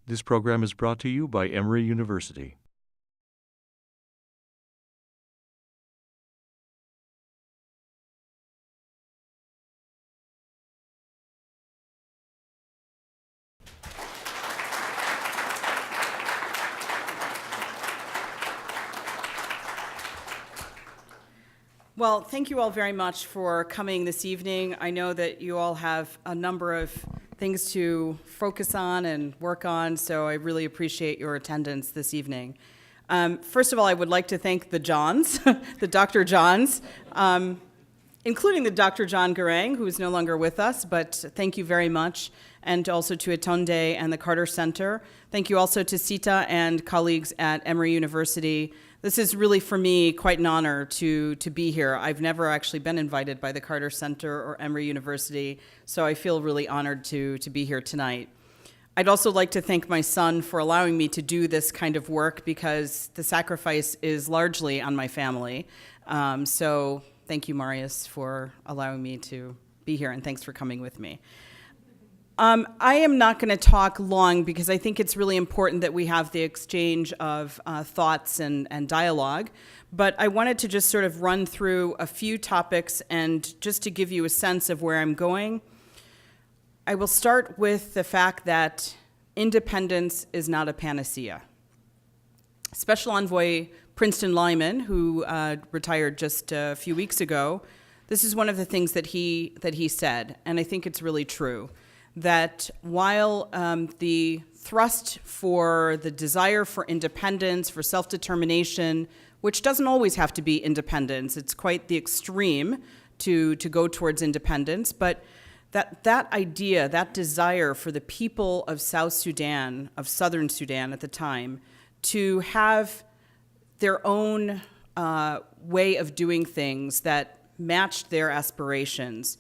This program is brought to you by Emory University. Well, thank you all very much for coming this evening. I know that you all have a number of things to focus on and work on, so I really appreciate your attendance this evening. First of all, I would like to thank the Johns, the Dr. Johns, including the Dr. John Garang, who is no longer with us, but thank you very much, and also to Etonde and the Carter Center. Thank you also to Sita and colleagues at Emory University. This is really, for me, quite an honor to be here. I've never actually been invited by the Carter Center or Emory University, so I feel really honored to be here tonight. I'd also like to thank my son for allowing me to do this kind of work, because the sacrifice is largely on my family. So thank you, Marius, for allowing me to be here, and thanks for coming with me. I am not going to talk long, because I think it's really important that we have the exchange of thoughts and dialogue. But I wanted to just sort of run through a few topics and just to give you a sense of where I'm going. I will start with the fact that independence is not a panacea. Special Envoy Princeton Lyman, who retired just a few weeks ago, this is one of the things that he said, and I think it's really true, that while the thrust for the desire for independence, for self-determination, which doesn't always have to be independence, it's quite the extreme to go towards independence, but that idea, that desire for the people of South Sudan, of Southern Sudan at the time, to have their own way of doing things that matched their aspirations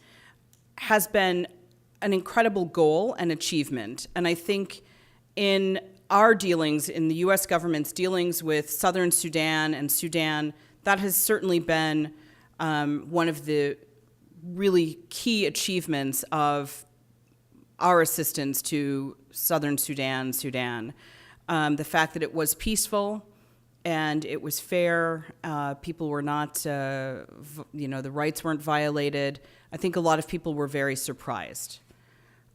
has been an incredible goal and achievement. And I think in our dealings, in the US government's dealings with Southern Sudan and Sudan, that has certainly been one of the really key achievements of our assistance to Southern Sudan. The fact that it was peaceful and it was fair, people were not, the rights weren't violated. I think a lot of people were very surprised.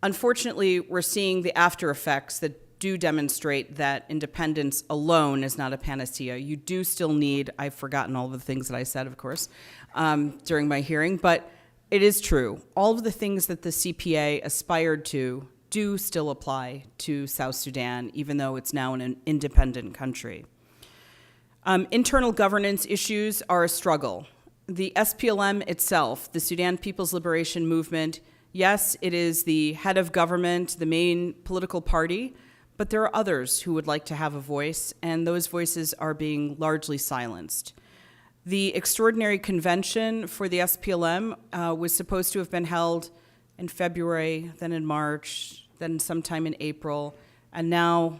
Unfortunately, we're seeing the after effects that do demonstrate that independence alone is not a panacea. You do still need, I've forgotten all the things that I said, of course, during my hearing, but it is true. All of the things that the CPA aspired to do still apply to South Sudan, even though it's now an independent country. Internal governance issues are a struggle. The SPLM itself, the Sudan People's Liberation Movement, yes, it is the head of government, the main political party, but there are others who would like to have a voice, and those voices are being largely silenced. The extraordinary convention for the SPLM was supposed to have been held in February, then in March, then sometime in April, and now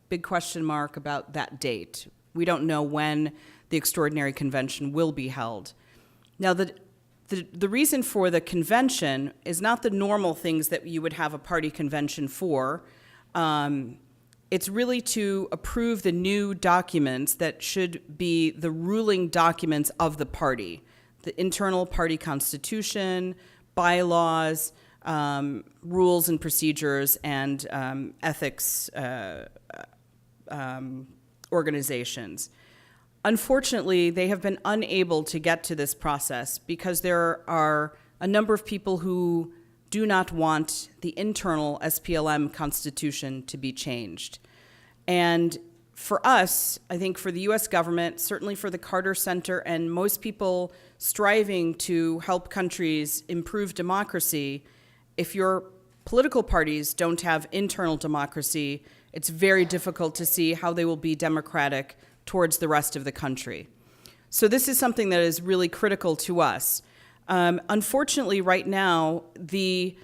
big question mark about that date. We don't know when the extraordinary convention will be held. Now, the reason for the convention is not the normal things that you would have a party convention for. It's really to approve the new documents that should be the ruling documents of the party, the internal party constitution, bylaws, rules and procedures, and ethics organizations. Unfortunately, they have been unable to get to this process because there are a number of people who do not want the internal SPLM constitution to be changed. And for us, I think for the US government, certainly for the Carter Center, and most people striving to help countries improve democracy, if your political parties don't have internal democracy, it's very difficult to see how they will be democratic towards the rest of the country. So this is something that is really critical to us. Unfortunately, right now, the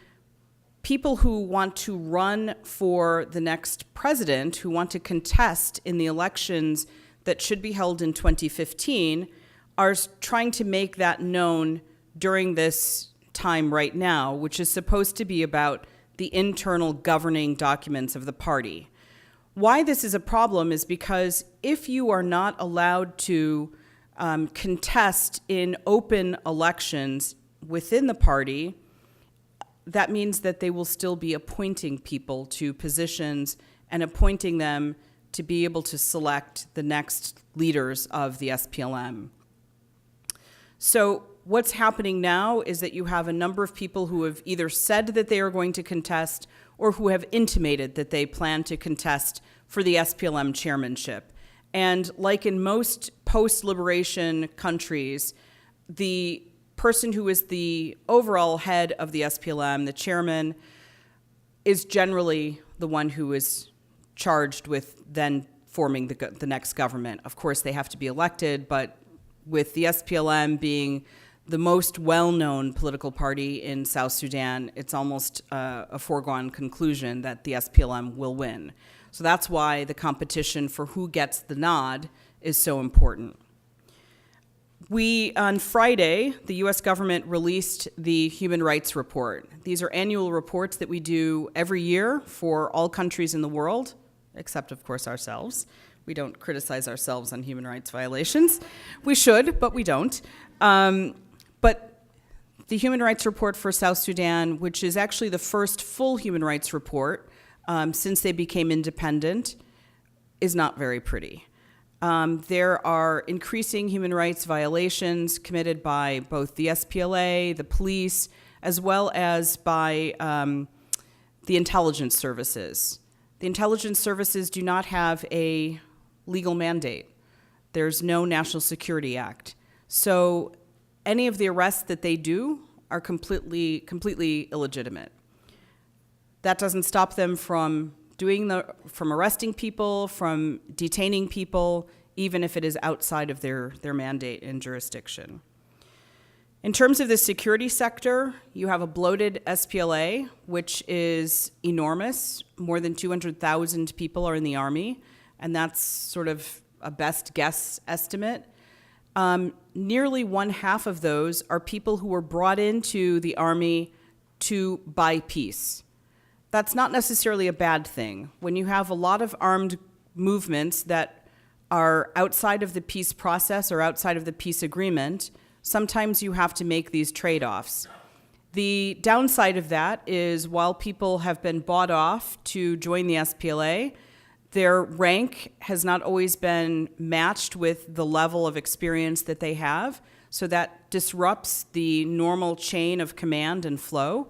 people who want to run for the next president, who want to contest in the elections that should be held in 2015, are trying to make that known during this time right now, which is supposed to be about the internal governing documents of the party. Why this is a problem is because if you are not allowed to contest in open elections within the party, that means that they will still be appointing people to positions and appointing them to be able to select the next leaders of the SPLM. So what's happening now is that you have a number of people who have either said that they are going to contest or who have intimated that they plan to contest for the SPLM chairmanship. And like in most post-liberation countries, the person who is the overall head of the SPLM, the chairman, is generally the one who is charged with then forming the next government. Of course, they have to be elected, but with the SPLM being the most well-known political party in South Sudan, it's almost a foregone conclusion that the SPLM will win. So that's why the competition for who gets the nod is so important. On Friday, the US government released the Human Rights Report. These are annual reports that we do every year for all countries in the world, except, of course, ourselves. We don't criticize ourselves on human rights violations. We should, but we don't. But the Human Rights Report for South Sudan, which is actually the first full human rights report since they became independent, is not very pretty. There are increasing human rights violations committed by both the SPLA, the police, as well as by the intelligence services. The intelligence services do not have a legal mandate. There's no National Security Act. So any of the arrests that they do are completely illegitimate. That doesn't stop them from arresting people, from detaining people, even if it is outside of their mandate and jurisdiction. In terms of the security sector, you have a bloated SPLA, which is enormous. More than 200,000 people are in the army, and that's sort of a best guess estimate. Nearly one half of those are people who were brought into the army to buy peace. That's not necessarily a bad thing. When you have a lot of armed movements that are outside of the peace process or outside of the peace agreement, sometimes you have to make these trade-offs. The downside of that is while people have been bought off to join the SPLA, their rank has not always been matched with the level of experience that they have, so that disrupts the normal chain of command and flow.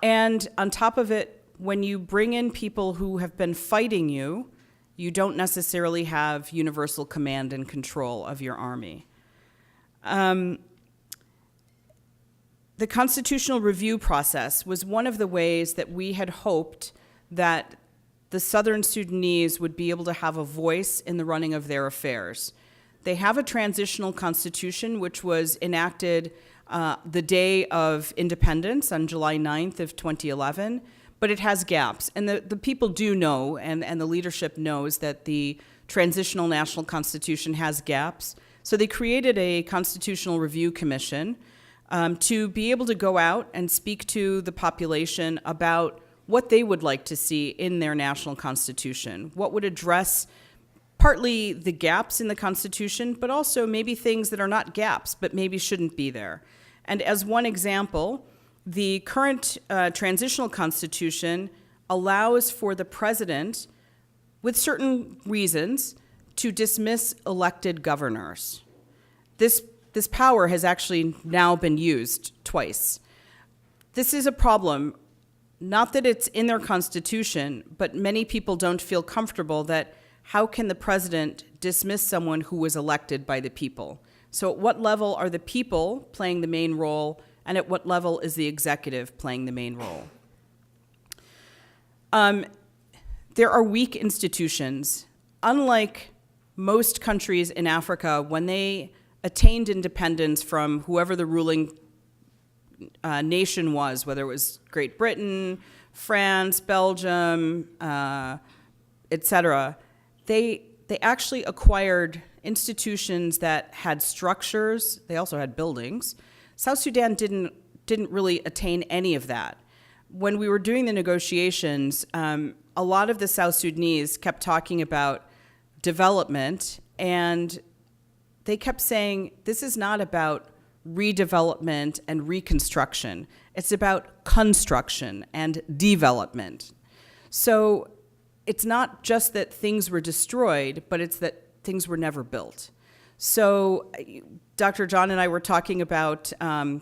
And on top of it, when you bring in people who have been fighting you, you don't necessarily have universal command and control of your army. The constitutional review process was one of the ways that we had hoped that the Southern Sudanese would be able to have a voice in the running of their affairs. They have a transitional constitution which was enacted the day of independence on July 9th of 2011, but it has gaps. And the people do know, and the leadership knows, that the transitional national constitution has gaps. So they created a constitutional review commission to be able to go out and speak to the population about what they would like to see in their national constitution, what would address partly the gaps in the Constitution, but also maybe things that are not gaps, but maybe shouldn't be there. And as one example, the current transitional Constitution allows for the president, with certain reasons, to dismiss elected governors. This power has actually now been used twice. This is a problem, not that it's in their Constitution, but many people don't feel comfortable that how can the president dismiss someone who was elected by the people? So at what level are the people playing the main role, and at what level is the executive playing the main role? There are weak institutions. Unlike most countries in Africa, when they attained independence from whoever the ruling nation was, whether it was Great Britain, France, Belgium, etc., they actually acquired institutions that had structures. They also had buildings. South Sudan didn't really attain any of that. When we were doing the negotiations, a a lot of the South Sudanese kept talking about development, and they kept saying, this is not about redevelopment and reconstruction. It's about construction and development. So it's not just that things were destroyed, but it's that things were never built. So Dr. John and I were talking about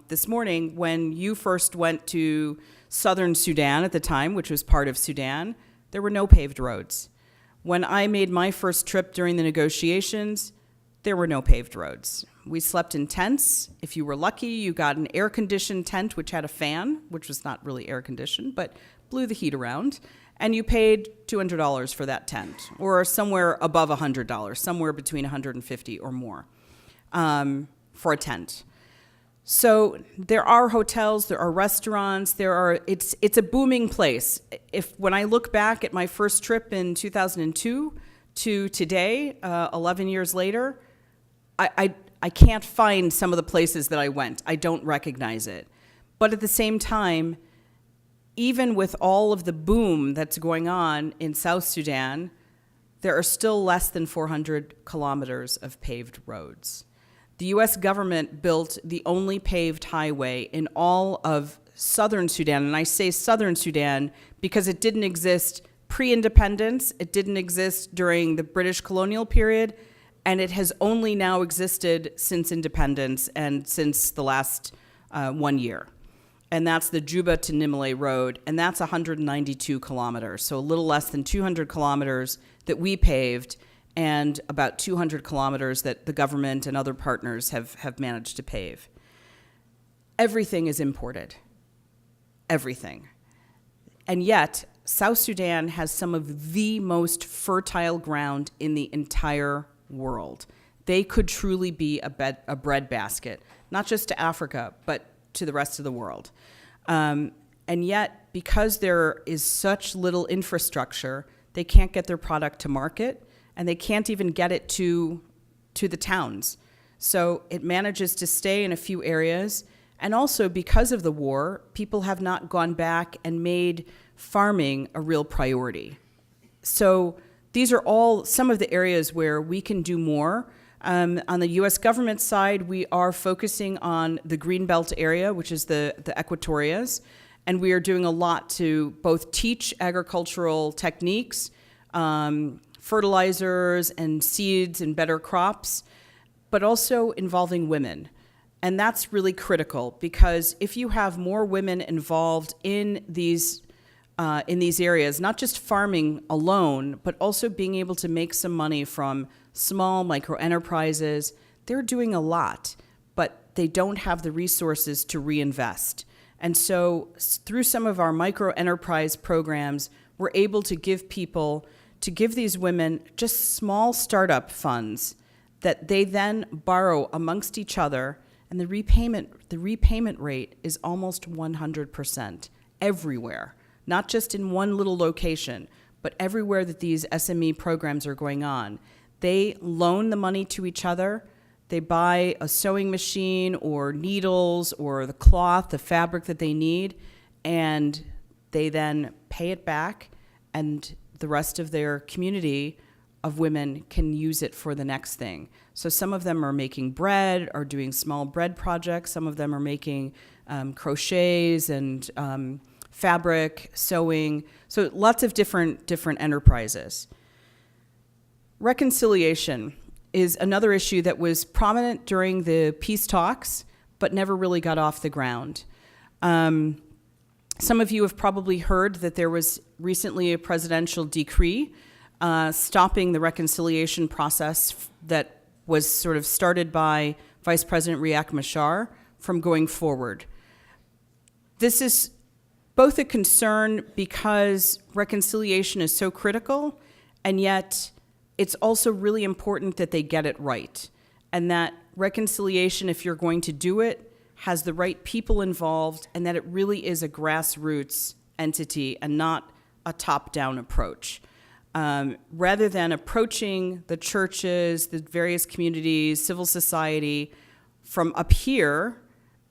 this morning when you first went to southern Sudan at the time, which was part of Sudan, there were no paved roads. When I made my first trip during the negotiations, there were no paved roads. We slept in tents. If you were lucky, you got an air-conditioned tent which had a fan, which was not really air-conditioned, but blew the heat around. And you paid $200 for that tent, or somewhere above $100, somewhere between $150 or more for a tent. So there are hotels, there are restaurants, it's a booming place. When I look back at my first trip in 2002 to today, 11 years later, I can't find some of the places that I went. I don't recognize it. But at the same time, even with all of the boom that's going on in South Sudan, there are still less than 400 kilometers of paved roads. The U.S. government built the only paved highway in all of southern Sudan, and I say southern Sudan because it didn't exist pre-independence, it didn't exist during the British colonial period, and it has only now existed since independence and since the last 1 year. And that's the Juba to Nimale Road, and that's 192 kilometers, so a little less than 200 kilometers that we paved, and about 200 kilometers that the government and other partners have managed to pave. Everything is imported. Everything. And yet, South Sudan has some of the most fertile ground in the entire world. They could truly be a breadbasket, not just to Africa, but to the rest of the world. And yet, because there is such little infrastructure, they can't get their product to market, and they can't even get it to the towns. So it manages to stay in a few areas. And also, because of the war, people have not gone back and made farming a real priority. So these are all some of the areas where we can do more. On the U.S. government side, we are focusing on the Greenbelt area, which is the Equatorias, and we are doing a lot to both teach agricultural techniques, fertilizers and seeds and better crops, but also involving women. And that's really critical, because if you have more women involved in these areas, not just farming alone, but also being able to make some money from small micro enterprises, they're doing a lot, but they don't have the resources to reinvest. And so through some of our micro enterprise programs, we're able to give these women just small startup funds that they then borrow amongst each other, and the repayment rate is almost 100% everywhere, not just in one little location, but everywhere that these SME programs are going on. They loan the money to each other. They buy a sewing machine or needles or the cloth, the fabric that they need, and they then pay it back, and the rest of their community of women can use it for the next thing. So some of them are making bread or doing small bread projects. Some of them are making crochets and fabric, sewing. So lots of different enterprises. Reconciliation is another issue that was prominent during the peace talks, but never really got off the ground. Some of you have probably heard that there was recently a presidential decree stopping the reconciliation process that was sort of started by Vice President Riek Machar from going forward. This is both a concern because reconciliation is so critical, and yet it's also really important that they get it right, and that reconciliation, if you're going to do it, has the right people involved, and that it really is a grassroots entity and not a top-down approach. Rather than approaching the churches, the various communities, civil society from up here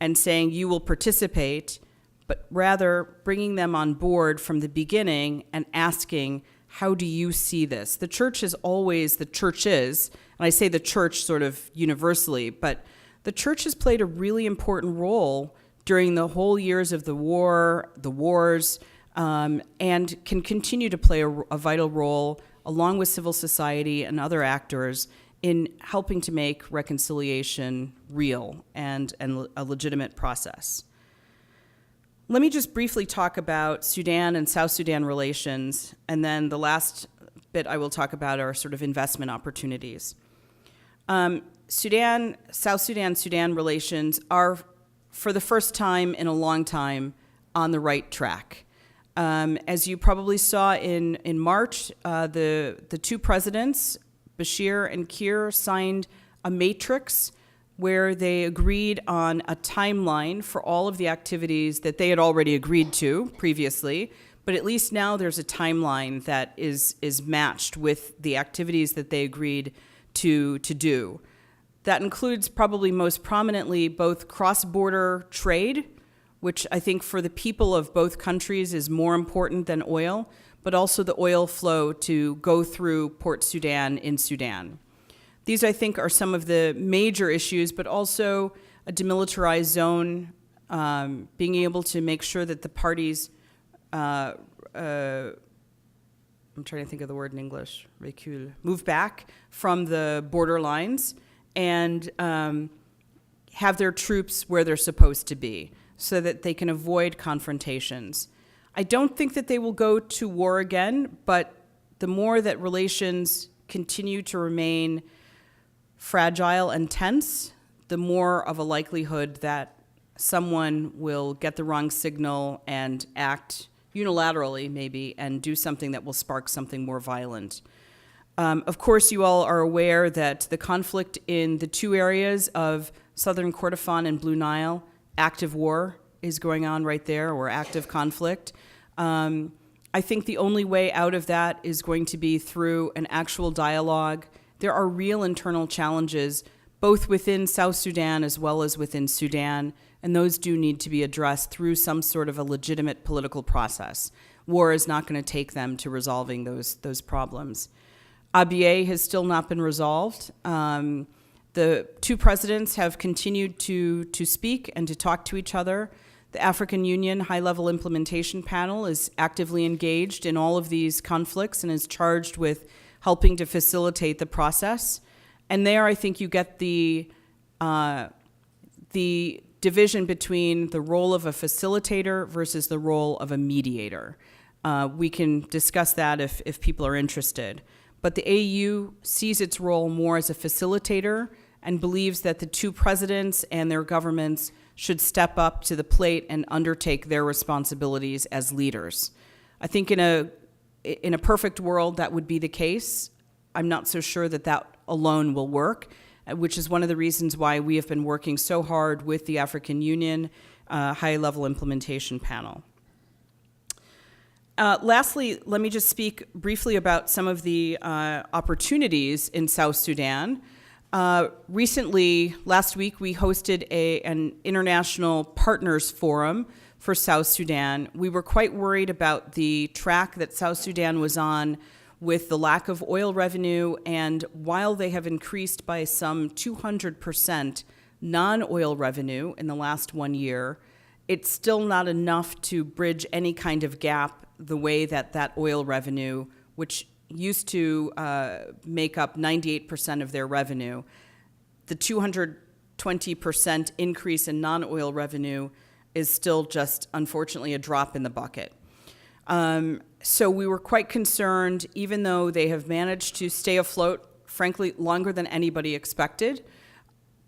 and saying you will participate, but rather bringing them on board from the beginning and asking, how do you see this? The church is always, the church is, and I say the church sort of universally, but the church has played a really important role during the whole years of the wars, and can continue to play a vital role along with civil society and other actors in helping to make reconciliation real and a legitimate process. Let me just briefly talk about Sudan and South Sudan relations, and then the last bit I will talk about are sort of investment opportunities. South Sudan relations are, for the first time in a long time, on the right track. As you probably saw in March, the two presidents, Bashir and Kiir, signed a matrix where they agreed on a timeline for all of the activities that they had already agreed to previously, but at least now there's a timeline that is matched with the activities that they agreed to do. That includes probably most prominently both cross-border trade, which I think for the people of both countries is more important than oil, but also the oil flow to go through Port Sudan in Sudan. These, I think, are some of the major issues, but also a demilitarized zone, being able to make sure that the parties, I'm trying to think of the word in English, recul, move back from the border lines and have their troops where they're supposed to be so that they can avoid confrontations. I don't think that they will go to war again, but the more that relations continue to remain fragile and tense, the more of a likelihood that someone will get the wrong signal and act unilaterally, maybe, and do something that will spark something more violent. Of course, you all are aware that the conflict in the two areas of southern Kordofan and Blue Nile, active war is going on right there, or active conflict. I think the only way out of that is going to be through an actual dialogue. There are real internal challenges, both within South Sudan as well as within Sudan, and those do need to be addressed through some sort of a legitimate political process. War is not going to take them to resolving those problems. Abyei has still not been resolved. The two presidents have continued to speak and to talk to each other. The African Union High-Level Implementation Panel is actively engaged in all of these conflicts and is charged with helping to facilitate the process. And there, I think you get the division between the role of a facilitator versus the role of a mediator. We can discuss that if people are interested. But the AU sees its role more as a facilitator and believes that the two presidents and their governments should step up to the plate and undertake their responsibilities as leaders. I think in a perfect world that would be the case. I'm not so sure that that alone will work, which is one of the reasons why we have been working so hard with the African Union High-Level Implementation Panel. Lastly, let me just speak briefly about some of the opportunities in South Sudan. Recently, last week, we hosted an international partners forum for South Sudan. We were quite worried about the track that South Sudan was on with the lack of oil revenue, and while they have increased by some 200% non-oil revenue in the last 1 year, it's still not enough to bridge any kind of gap the way that oil revenue, which used to make up 98% of their revenue, the 220% increase in non-oil revenue is still just, unfortunately, a drop in the bucket. So we were quite concerned, even though they have managed to stay afloat, frankly, longer than anybody expected,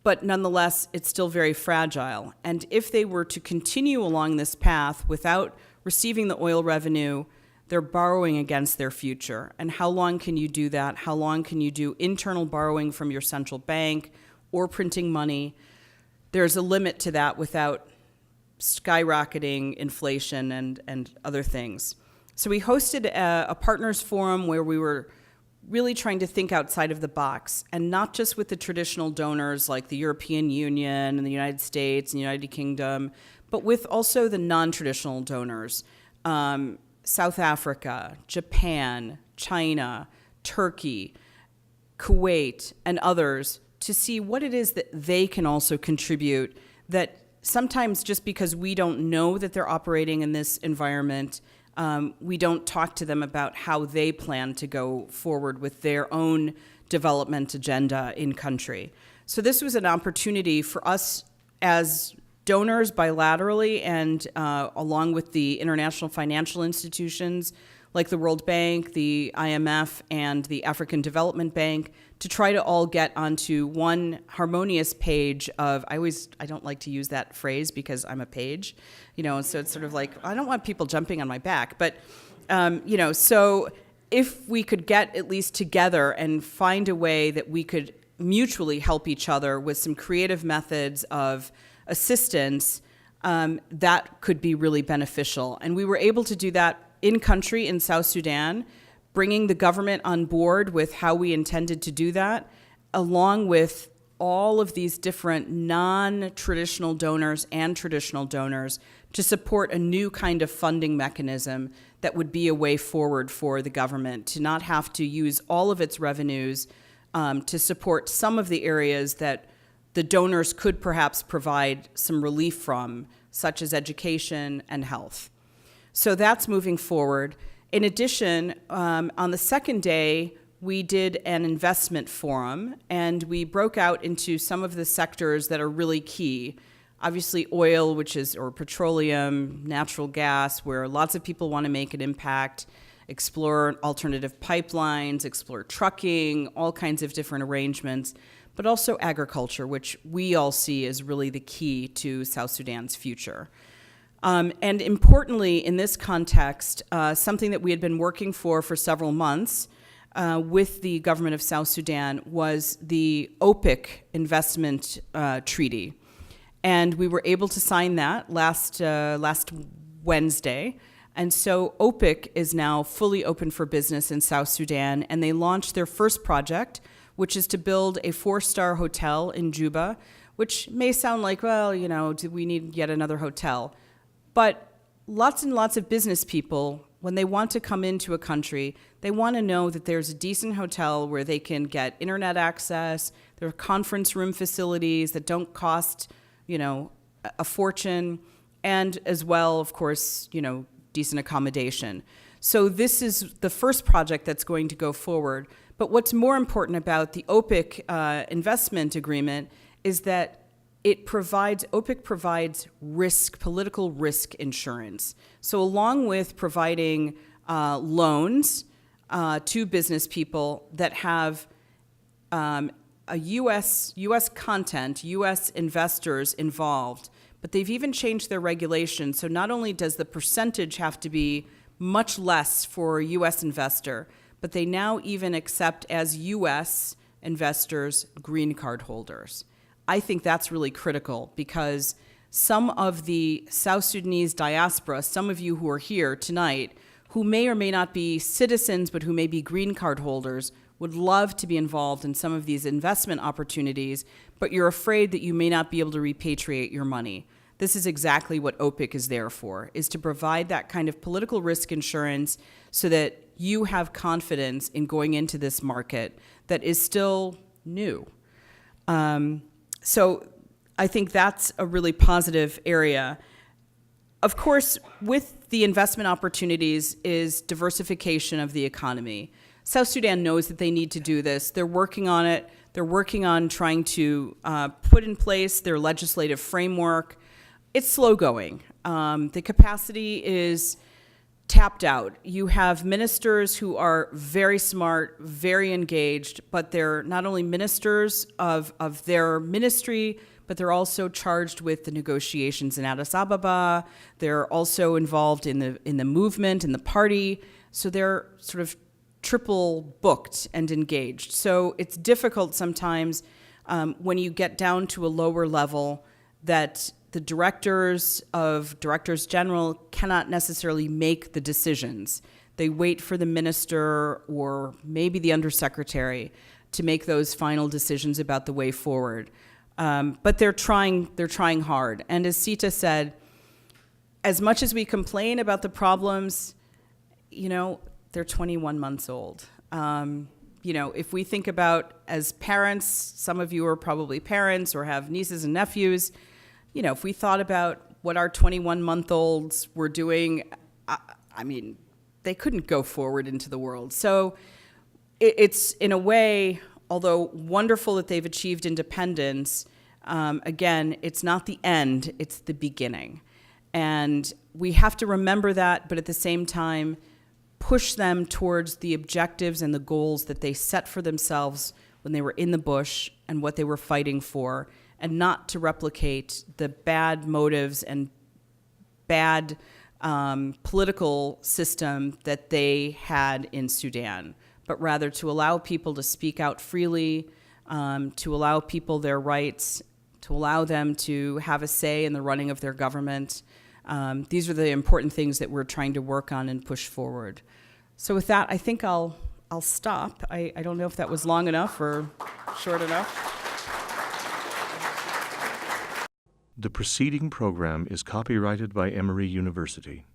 but nonetheless, it's still very fragile. And if they were to continue along this path without receiving the oil revenue, they're borrowing against their future. And how long can you do that? How long can you do internal borrowing from your central bank or printing money? There's a limit to that without skyrocketing inflation and other things. So we hosted a partners forum where we were really trying to think outside of the box, and not just with the traditional donors like the European Union and the United States and the United Kingdom, but with also the non-traditional donors, South Africa, Japan, China, Turkey, Kuwait, and others, to see what it is that they can also contribute, that sometimes just because we don't know that they're operating in this environment, we don't talk to them about how they plan to go forward with their own development agenda in country. So this was an opportunity for us as donors bilaterally and along with the international financial institutions like the World Bank, the IMF, and the African Development Bank to try to all get onto one harmonious page of, I don't like to use that phrase because I'm a page, so it's sort of like, I don't want people jumping on my back, but, so if we could get at least together and find a way that we could mutually help each other with some creative methods of assistance, that could be really beneficial. And we were able to do that in country in South Sudan, bringing the government on board with how we intended to do that, along with all of these different non-traditional donors and traditional donors to support a new kind of funding mechanism that would be a way forward for the government to not have to use all of its revenues to support some of the areas that the donors could perhaps provide some relief from, such as education and health. So that's moving forward. In addition, on the second day, we did an investment forum, and we broke out into some of the sectors that are really key. Obviously, oil, or petroleum, natural gas, where lots of people want to make an impact, explore alternative pipelines, explore trucking, all kinds of different arrangements, but also agriculture, which we all see as really the key to South Sudan's future. And importantly, in this context, something that we had been working for several months with the government of South Sudan was the OPIC investment treaty. And we were able to sign that last Wednesday. And so OPIC is now fully open for business in South Sudan, and they launched their first project, which is to build a 4-star hotel in Juba, which may sound like, well, do we need yet another hotel? But lots and lots of business people, when they want to come into a country, they want to know that there's a decent hotel where they can get internet access, there are conference room facilities that don't cost, a fortune, and as well, of course, decent accommodation. So this is the first project that's going to go forward. But what's more important about the OPIC investment agreement is that OPIC provides political risk insurance. So along with providing loans to business people that have a U.S. content, U.S. investors involved, but they've even changed their regulations. So not only does the percentage have to be much less for a U.S. investor, but they now even accept as U.S. investors green card holders. I think that's really critical because some of the South Sudanese diaspora, some of you who are here tonight, who may or may not be citizens but who may be green card holders, would love to be involved in some of these investment opportunities, but you're afraid that you may not be able to repatriate your money. This is exactly what OPIC is there for, is to provide that kind of political risk insurance so that you have confidence in going into this market that is still new. So I think that's a really positive area. Of course, with the investment opportunities is diversification of the economy. South Sudan knows that they need to do this. They're working on it. They're working on trying to put in place their legislative framework. It's slow going. The capacity is tapped out. You have ministers who are very smart, very engaged, but they're not only ministers of their ministry, but they're also charged with the negotiations in Addis Ababa. They're also involved in the movement, in the party. So they're sort of triple booked and engaged. So it's difficult sometimes when you get down to a lower level that the directors general cannot necessarily make the decisions. They wait for the minister or maybe the undersecretary to make those final decisions about the way forward. But they're trying hard. And as Sita said, as much as we complain about the problems, they're 21 months old. If we think about as parents, some of you are probably parents or have nieces and nephews, if we thought about what our 21-month-olds were doing, they couldn't go forward into the world. So it's, in a way, although wonderful that they've achieved independence, again, it's not the end, it's the beginning. And we have to remember that, but at the same time, push them towards the objectives and the goals that they set for themselves when they were in the bush and what they were fighting for, and not to replicate the bad motives and bad political system that they had in Sudan, but rather to allow people to speak out freely, to allow people their rights, to allow them to have a say in the running of their government. These are the important things that we're trying to work on and push forward. So with that, I think I'll stop. I don't know if that was long enough or short enough. The preceding program is copyrighted by Emory University.